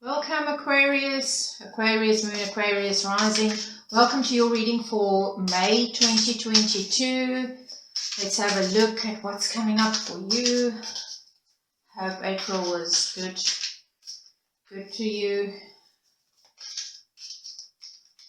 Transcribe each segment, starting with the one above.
Welcome Aquarius, Aquarius Moon, Aquarius Rising. Welcome to your reading for May 2022. Let's have a look at what's coming up for you. Hope April was good to you.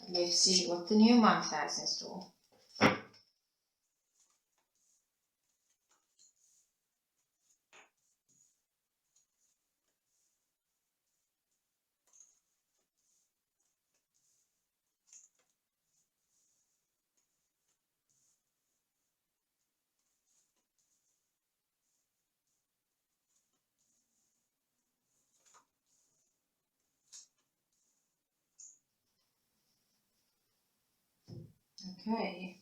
Let's see what the new month has in store. Okay,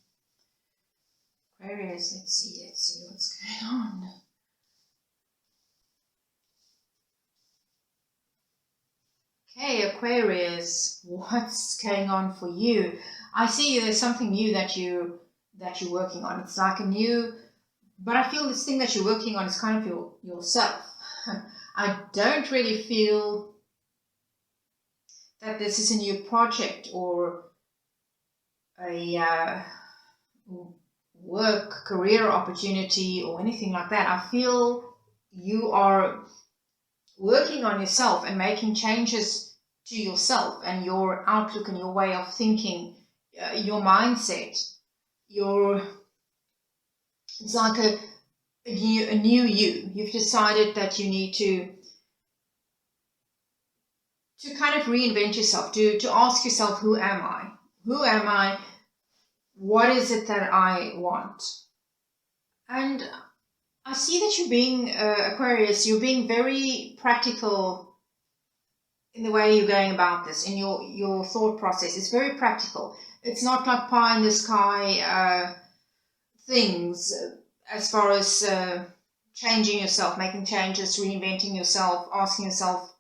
Aquarius, let's see what's going on. Okay, Aquarius, what's going on for you? I see there's something new that you're working on. It's like a new, but I feel this thing that you're working on is kind of yourself. I don't really feel that this is a new project or a work career opportunity or anything like that. I feel you are working on yourself and making changes to yourself and your outlook and your way of thinking, your mindset. It's like a new you. You've decided that you need to kind of reinvent yourself, to ask yourself, who am I? Who am I? What is it that I want? And I see that you're being, Aquarius, you're being very practical in the way you're going about this, in your thought process. It's very practical. It's not like pie in the sky things as far as changing yourself, making changes, reinventing yourself, asking yourself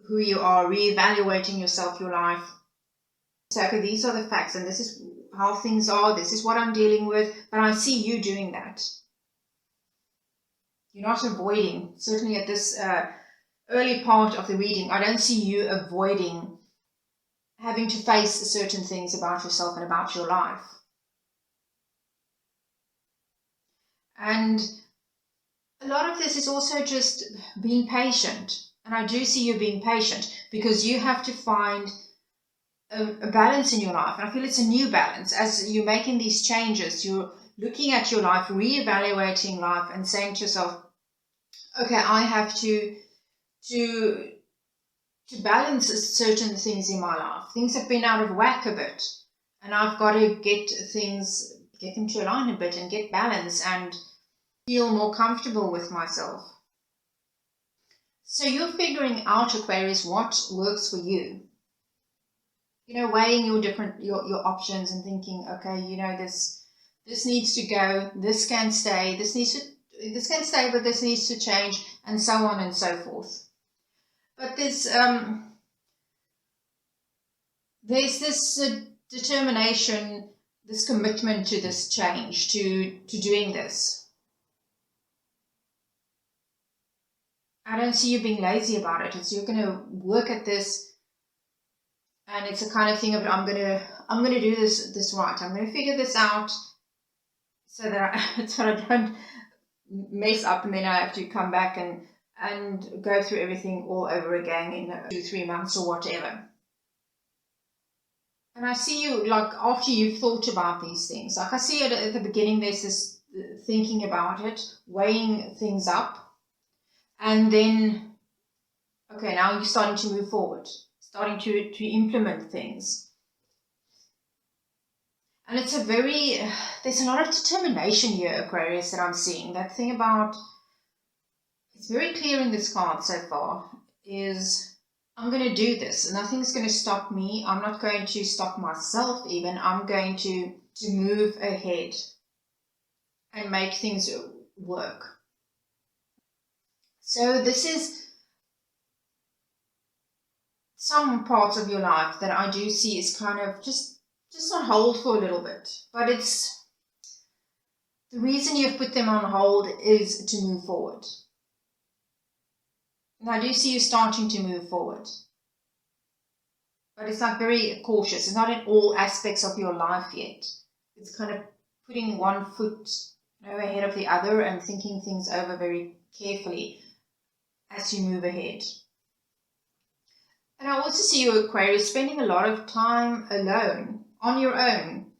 who you are, reevaluating yourself, your life. So, okay, these are the facts and this is how things are, this is what I'm dealing with, but I see you doing that. You're not avoiding, certainly at this early part of the reading, I don't see you avoiding having to face certain things about yourself and about your life. And a lot of this is also just being patient. And I do see you being patient because you have to find a balance in your life. And I feel it's a new balance. As you're making these changes, you're looking at your life, reevaluating life and saying to yourself, okay, I have to balance certain things in my life. Things have been out of whack a bit. And I've got to get them to align a bit and get balance and feel more comfortable with myself. So you're figuring out, Aquarius, what works for you. Weighing your options and thinking, okay, this needs to go, this can stay, this can stay, but this needs to change, and so on and so forth. But there's this determination, this commitment to this change, to doing this. I don't see you being lazy about it. It's you're going to work at this, and it's a kind of thing of I'm going to do this right. I'm going to figure this out so that I don't mess up, and then I have to come back and go through everything all over again in 2-3 months or whatever. And I see you, like, after you've thought about these things, like I see it at the beginning, there's this thinking about it, weighing things up. And then, okay, now you're starting to move forward, starting to implement things. And there's a lot of determination here, Aquarius, that I'm seeing. That thing about, it's very clear in this card so far, is I'm going to do this. Nothing's going to stop me. I'm not going to stop myself even. I'm going to move ahead and make things work. So this is some parts of your life that I do see is kind of just on hold for a little bit. But it's the reason you've put them on hold is to move forward. And I do see you starting to move forward. But it's like very cautious. It's not in all aspects of your life yet. It's kind of putting one foot ahead of the other and thinking things over very carefully as you move ahead. And I also see you, Aquarius, spending a lot of time alone, on your own.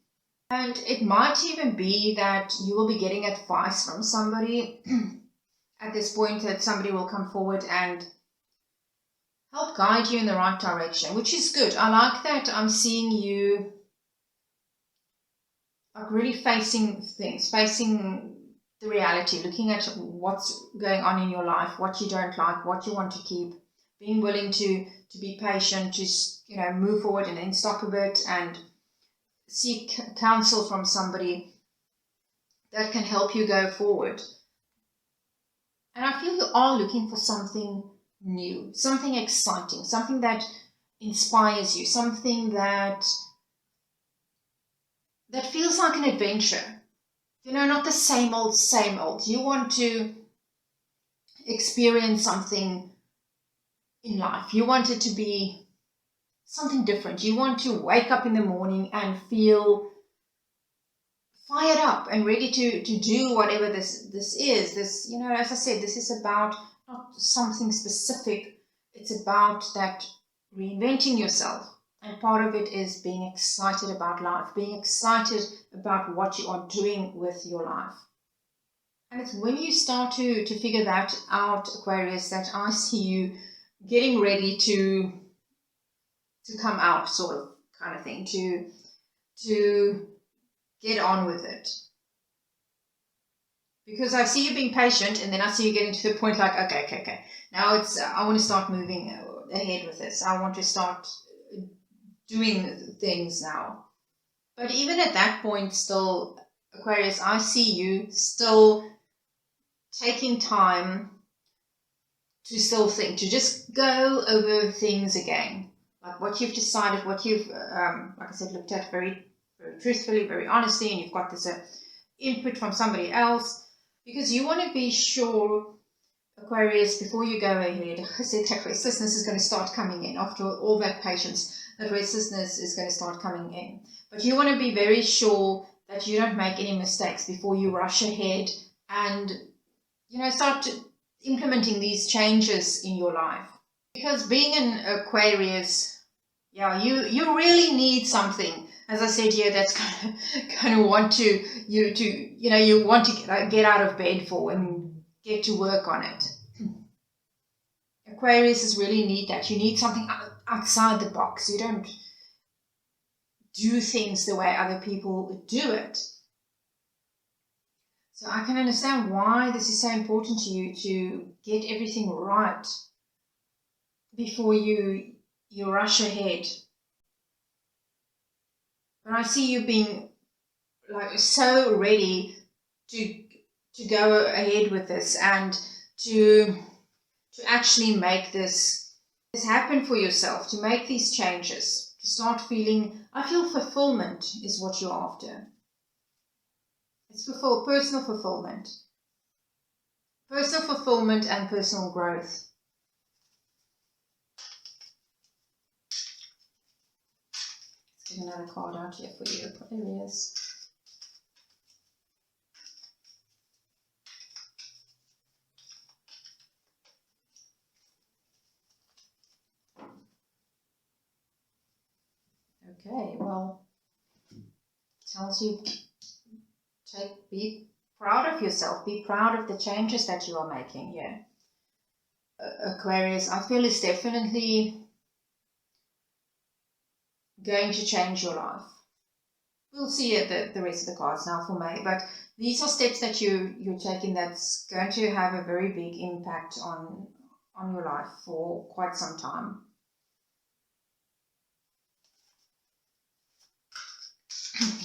And it might even be that you will be getting advice from somebody at this point, that somebody will come forward and help guide you in the right direction, which is good. I like that. I'm seeing you like really facing things, facing the reality, looking at what's going on in your life, what you don't like, what you want to keep, being willing to be patient, to move forward and then stop a bit and seek counsel from somebody that can help you go forward. And I feel you are looking for something new, something exciting, something that inspires you, something that feels like an adventure. Not the same old, same old. You want to experience something in life. You want it to be something different. You want to wake up in the morning and feel fired up and ready to do whatever this is. This, as I said, this is about not something specific. It's about that reinventing yourself. And part of it is being excited about life, being excited about what you are doing with your life. And it's when you start to figure that out, Aquarius, that I see you getting ready to come out, sort of kind of thing, to get on with it. Because I see you being patient, and then I see you getting to the point like, okay. Now I want to start moving ahead with this. I want to start doing things now. But even at that point still, Aquarius, I see you still taking time to still think, to just go over things again. Like what you've decided, what you've, like I said, looked at very, very truthfully, very honestly, and you've got this input from somebody else. Because you want to be sure, Aquarius, before you go ahead, I said that restlessness is going to start coming in. After all that patience, that restlessness is going to start coming in. But you want to be very sure that you don't make any mistakes before you rush ahead and, start implementing these changes in your life. Because being an Aquarius, you really need something, as I said here, that's going to want you want to get out of bed for and get to work on it. Aquarius really need that. You need something outside the box. You don't do things the way other people do it. So I can understand why this is so important to you, to get everything right before you rush ahead. But I see you being like so ready to go ahead with this and to actually make this happen for yourself, to make these changes, to start feeling, I feel fulfillment is what you're after. It's personal fulfillment. Personal fulfillment and personal growth. Let's get another card out here for you, Aquarius. Okay, well, tells you be proud of yourself. Be proud of the changes that you are making here. Aquarius, I feel it's definitely going to change your life. We'll see the rest of the cards now for May, but these are steps that you're taking that's going to have a very big impact on your life for quite some time.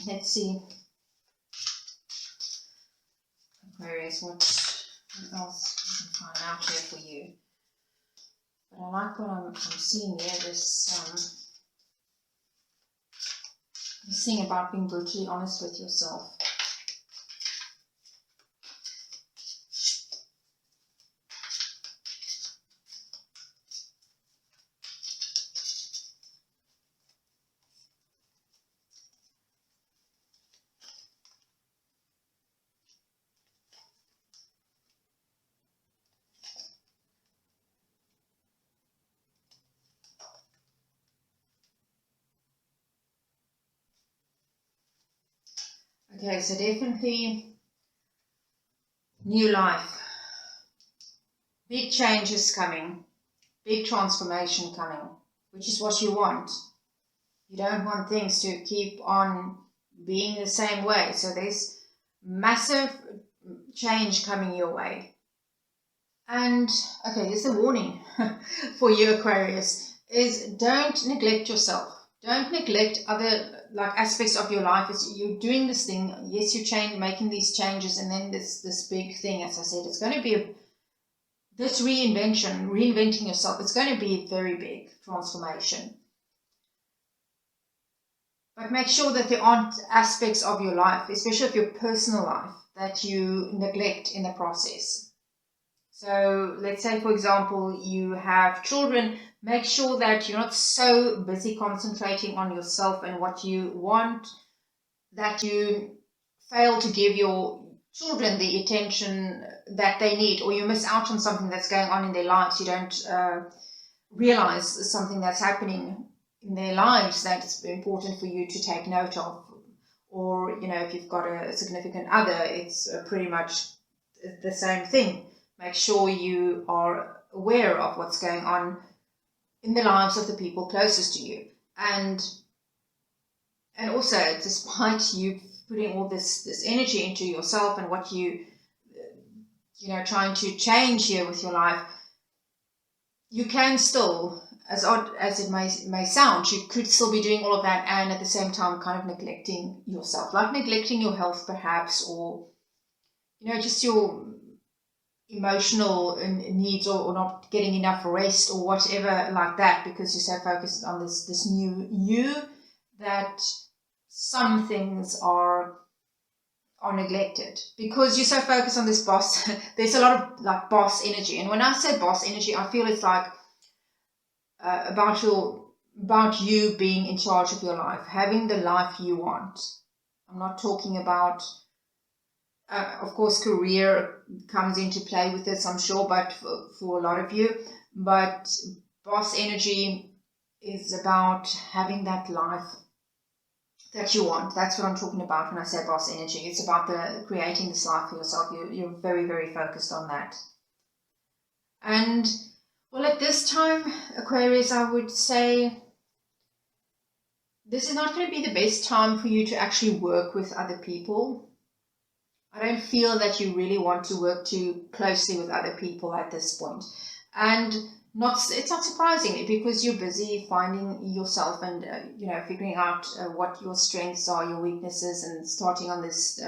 Let's see. Aquarius, what else we can find out here for you? But I like what I'm seeing here, this thing about being brutally honest with yourself. Okay, so definitely new life. Big changes coming. Big transformation coming, which is what you want. You don't want things to keep on being the same way. So there's massive change coming your way. And okay, here's a warning for you, Aquarius, is don't neglect yourself. Don't neglect other aspects of your life. As you're doing this thing, yes, you're making these changes, and then this big thing, as I said, it's going to be this reinventing yourself. It's going to be a very big transformation. But make sure that there aren't aspects of your life, especially of your personal life, that you neglect in the process. So let's say, for example, you have children. Make sure that you're not so busy concentrating on yourself and what you want that you fail to give your children the attention that they need, or you miss out on something that's going on in their lives. You don't realize something that's happening in their lives that's important for you to take note of. Or, if you've got a significant other, it's pretty much the same thing. Make sure you are aware of what's going on in the lives of the people closest to you. And also, despite you putting all this energy into yourself and what you trying to change here with your life, you can still, as odd as it may sound, you could still be doing all of that and at the same time kind of neglecting yourself, like neglecting your health perhaps, or just your emotional needs, or not getting enough rest or whatever like that, because you're so focused on this new you that some things are neglected because you're so focused on this boss. There's a lot of boss energy, and when I say boss energy, I feel it's like about you being in charge of your life, having the life you want. I'm not talking about of course career comes into play with this, I'm sure, but for a lot of you, but boss energy is about having that life that you want. That's what I'm talking about when I say boss energy. It's about creating this life for yourself. You're very, very focused on that. And well, at this time, Aquarius, I would say this is not going to be the best time for you to actually work with other people. I don't feel that you really want to work too closely with other people at this point. And it's not surprising, because you're busy finding yourself and figuring out what your strengths are, your weaknesses, and starting on this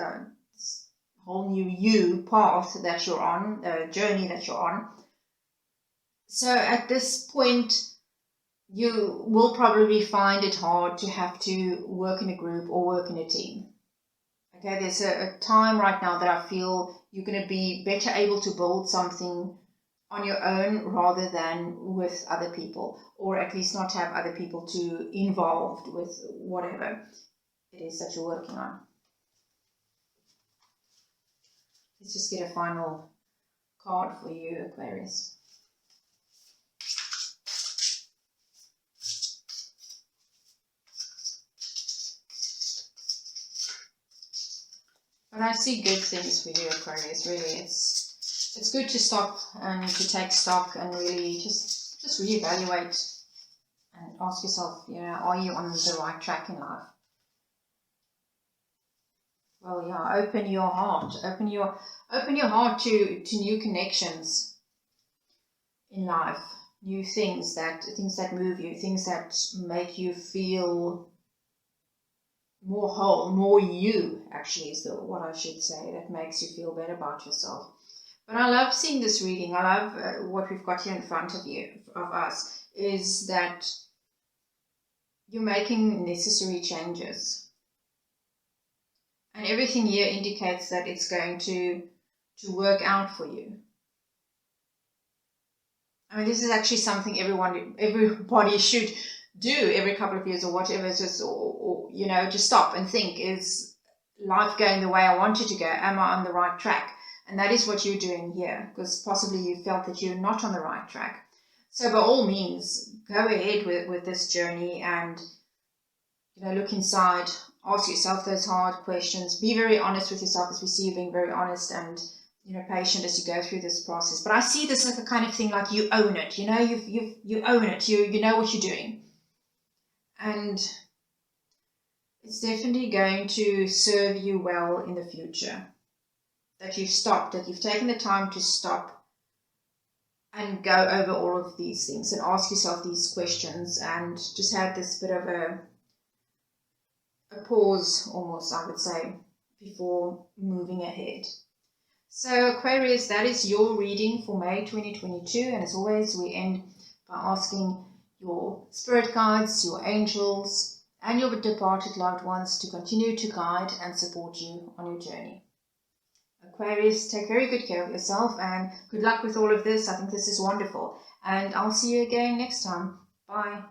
whole new you path that you're on, journey that you're on. So at this point, you will probably find it hard to have to work in a group or work in a team. Okay, there's a time right now that I feel you're going to be better able to build something on your own rather than with other people, or at least not have other people too involved with whatever it is that you're working on. Let's just get a final card for you, Aquarius. But I see good things for you, Aquarius. Really, it's good to stop and to take stock and really just reevaluate and ask yourself, are you on the right track in life? Well, yeah, open your heart. Open your heart to new connections in life, new things that move you, things that make you feel more whole, more you, actually, is what I should say, that makes you feel better about yourself. But I love seeing this reading. I love what we've got here in front of us, is that you're making necessary changes. And everything here indicates that it's going to work out for you. I mean, this is actually something everybody should do every couple of years or whatever, just just stop and think, is life going the way I want it to go? Am I on the right track? And that is what you're doing here, because possibly you felt that you're not on the right track. So by all means, go ahead with this journey and look inside ask yourself those hard questions. Be very honest with yourself, as we see you being very honest and patient as you go through this process. But I see this like a kind of thing like you own it. You own it. You know what you're doing, and it's definitely going to serve you well in the future. That you've stopped, that you've taken the time to stop and go over all of these things and ask yourself these questions and just have this bit of a pause, almost, I would say, before moving ahead. So Aquarius, that is your reading for May 2022. And as always, we end by asking your spirit guides, your angels, and your departed loved ones to continue to guide and support you on your journey. Aquarius, take very good care of yourself and good luck with all of this. I think this is wonderful. And I'll see you again next time. Bye.